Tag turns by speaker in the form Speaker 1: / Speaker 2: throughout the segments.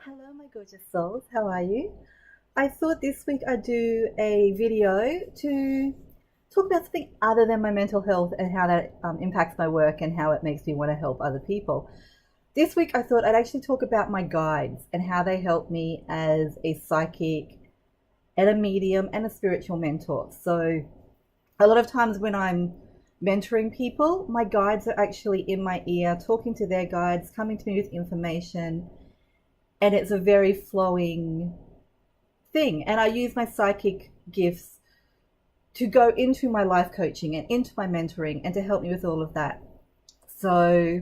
Speaker 1: Hello, my gorgeous souls. How are you? I thought this week I'd do a video to talk about something other than my mental health and how that impacts my work and how it makes me want to help other people. This week I thought I'd actually talk about my guides and how they help me as a psychic and a medium and a spiritual mentor. So, a lot of times when I'm mentoring people, my guides are actually in my ear, talking to their guides, coming to me with information, and it's a very flowing thing. And I use my psychic gifts to go into my life coaching and into my mentoring and to help me with all of that. So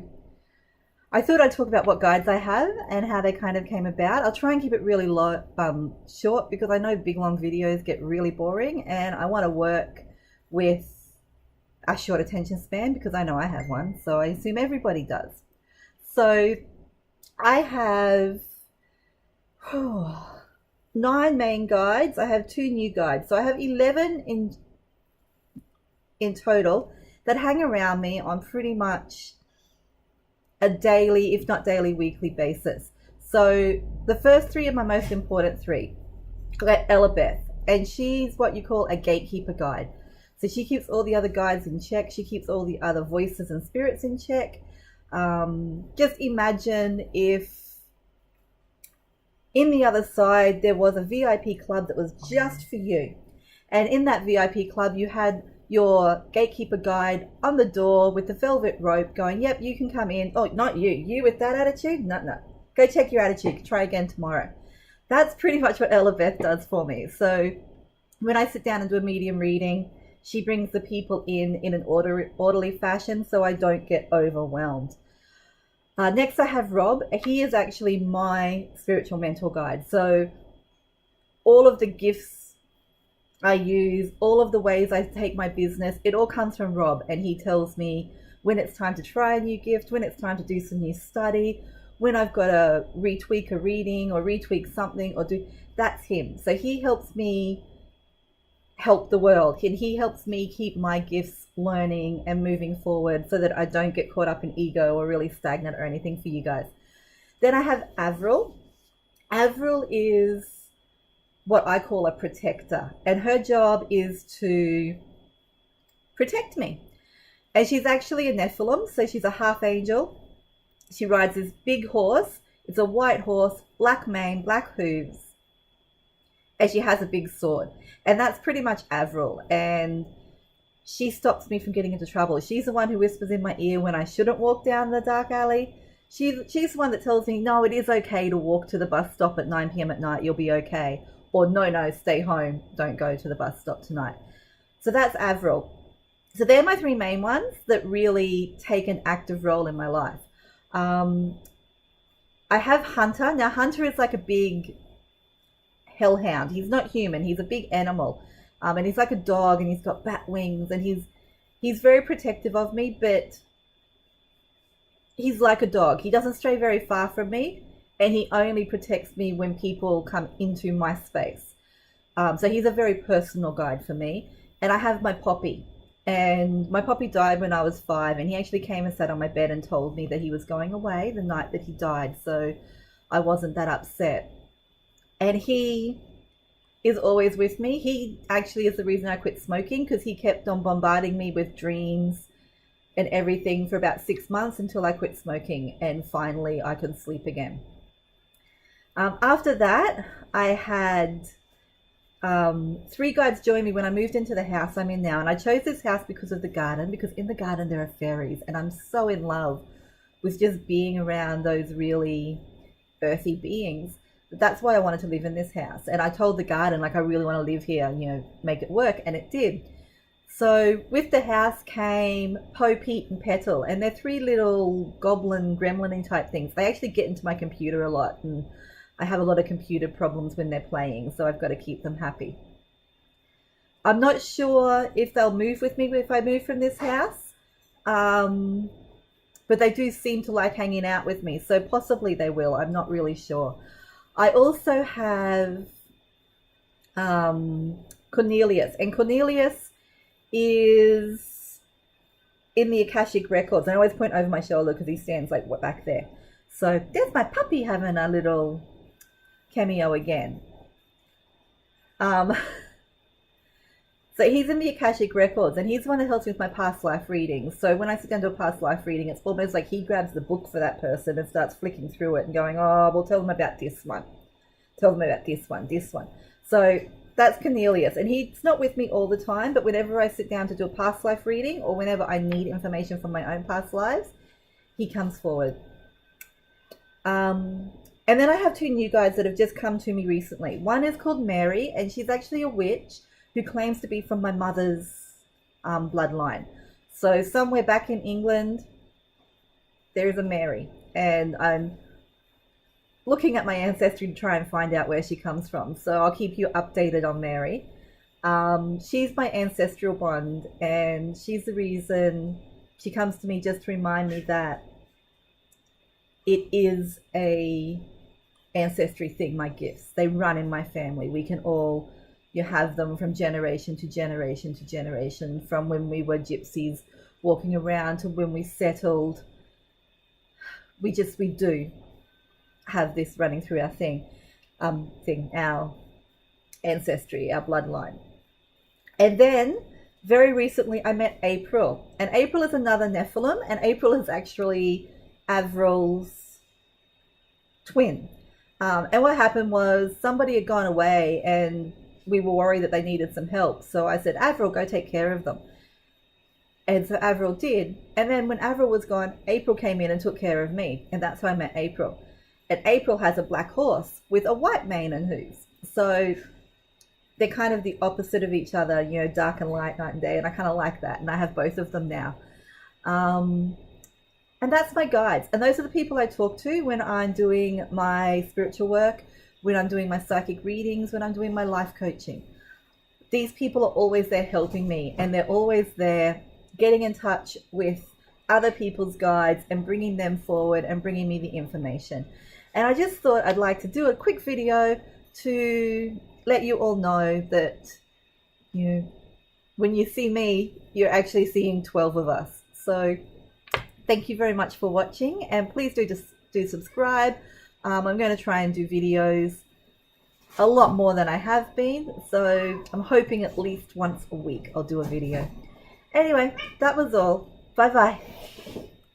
Speaker 1: I thought I'd talk about what guides I have and how they kind of came about. I'll try and keep it really short because I know big long videos get really boring and I want to work with a short attention span because I know I have one. So I assume everybody does. So I have 9 main guides. I have 2 new guides. So I have 11 in total that hang around me on pretty much a daily, if not daily, weekly basis. So the first 3 are my most important 3. I got Ella Beth, and she's what you call a gatekeeper guide. So she keeps all the other guides in check. She keeps all the other voices and spirits in check. Just imagine if in the other side there was a VIP club that was just for you. And in that VIP club you had your gatekeeper guide on the door with the velvet rope going, yep, you can come in. Oh, not you. You with that attitude? No. Go check your attitude. Try again tomorrow. That's pretty much what Ella Beth does for me. So when I sit down and do a medium reading, she brings the people in an orderly fashion so I don't get overwhelmed. Next I have Rob. He is actually my spiritual mentor guide. So all of the gifts I use, all of the ways I take my business, it all comes from Rob. And he tells me when it's time to try a new gift, when it's time to do some new study, when I've got to retweak a reading or retweak something or do, that's him. So he helps me help the world, and he helps me keep my gifts learning and moving forward so that I don't get caught up in ego or really stagnant or anything for you guys. Then I have Avril. Avril is what I call a protector, and her job is to protect me. And she's actually a Nephilim, so she's a half angel. She rides this big horse. It's a white horse, black mane, black hooves, and she has a big sword. And that's pretty much Avril. And she stops me from getting into trouble. She's the one who whispers in my ear when I shouldn't walk down the dark alley. She's the one that tells me, no, it is okay to walk to the bus stop at 9 p.m. at night. You'll be okay. Or no, stay home. Don't go to the bus stop tonight. So that's Avril. So they're my 3 main ones that really take an active role in my life. I have Hunter. Now, Hunter is like a big hellhound. He's not human. He's a big animal. And he's like a dog, and he's got bat wings, and he's very protective of me, but he's like a dog. He doesn't stray very far from me, and he only protects me when people come into my space. So he's a very personal guide for me. And I have my Poppy. And my Poppy died when I was 5, and he actually came and sat on my bed and told me that he was going away the night that he died, so I wasn't that upset. And he is always with me. He actually is the reason I quit smoking, because he kept on bombarding me with dreams and everything for about 6 months until I quit smoking, and finally I could sleep again. After that, I had 3 guides join me when I moved into the house I'm in now. And I chose this house because of the garden, because in the garden there are fairies, and I'm so in love with just being around those really earthy beings. That's why I wanted to live in this house. And I told the garden, like, I really want to live here, make it work. And it did. So with the house came Poe, Pete, and Petal. And they're 3 little goblin, gremlin type things. They actually get into my computer a lot. And I have a lot of computer problems when they're playing. So I've got to keep them happy. I'm not sure if they'll move with me if I move from this house. But they do seem to like hanging out with me. So possibly they will. I'm not really sure. I also have Cornelius, and Cornelius is in the Akashic Records. And I always point over my shoulder because he stands like back there. So there's my puppy having a little cameo again. So he's in the Akashic Records, and he's the one that helps me with my past life readings. So when I sit down to a past life reading, it's almost like he grabs the book for that person and starts flicking through it and going, oh, well, tell them about this one. Tell them about this one, this one. So that's Cornelius, and he's not with me all the time, but whenever I sit down to do a past life reading or whenever I need information from my own past lives, he comes forward. And then I have two new guides that have just come to me recently. One is called Mary, and she's actually a witch who claims to be from my mother's bloodline. So somewhere back in England, there is a Mary, and I'm looking at my ancestry to try and find out where she comes from. So I'll keep you updated on Mary. She's my ancestral bond, and she's the reason she comes to me just to remind me that it is a ancestry thing, my gifts. They run in my family. We can all, you have them from generation to generation to generation, from when we were gypsies walking around to when we settled. We do have this running through our our ancestry, our bloodline. And then very recently I met April, and April is another Nephilim, and April is actually Avril's twin. And what happened was somebody had gone away and we were worried that they needed some help. So I said, Avril, go take care of them. And so Avril did. And then when Avril was gone, April came in and took care of me. And that's how I met April. And April has a black horse with a white mane and hooves. So they're kind of the opposite of each other, you know, dark and light, night and day. And I kind of like that. And I have both of them now. And that's my guides. And those are the people I talk to when I'm doing my spiritual work, when I'm doing my psychic readings, when I'm doing my life coaching. These people are always there helping me, and they're always there getting in touch with other people's guides and bringing them forward and bringing me the information. And I just thought I'd like to do a quick video to let you all know that, you know, when you see me, you're actually seeing 12 of us. So thank you very much for watching, and please do subscribe. I'm going to try and do videos a lot more than I have been, so I'm hoping at least once a week I'll do a video. Anyway, that was all. Bye bye.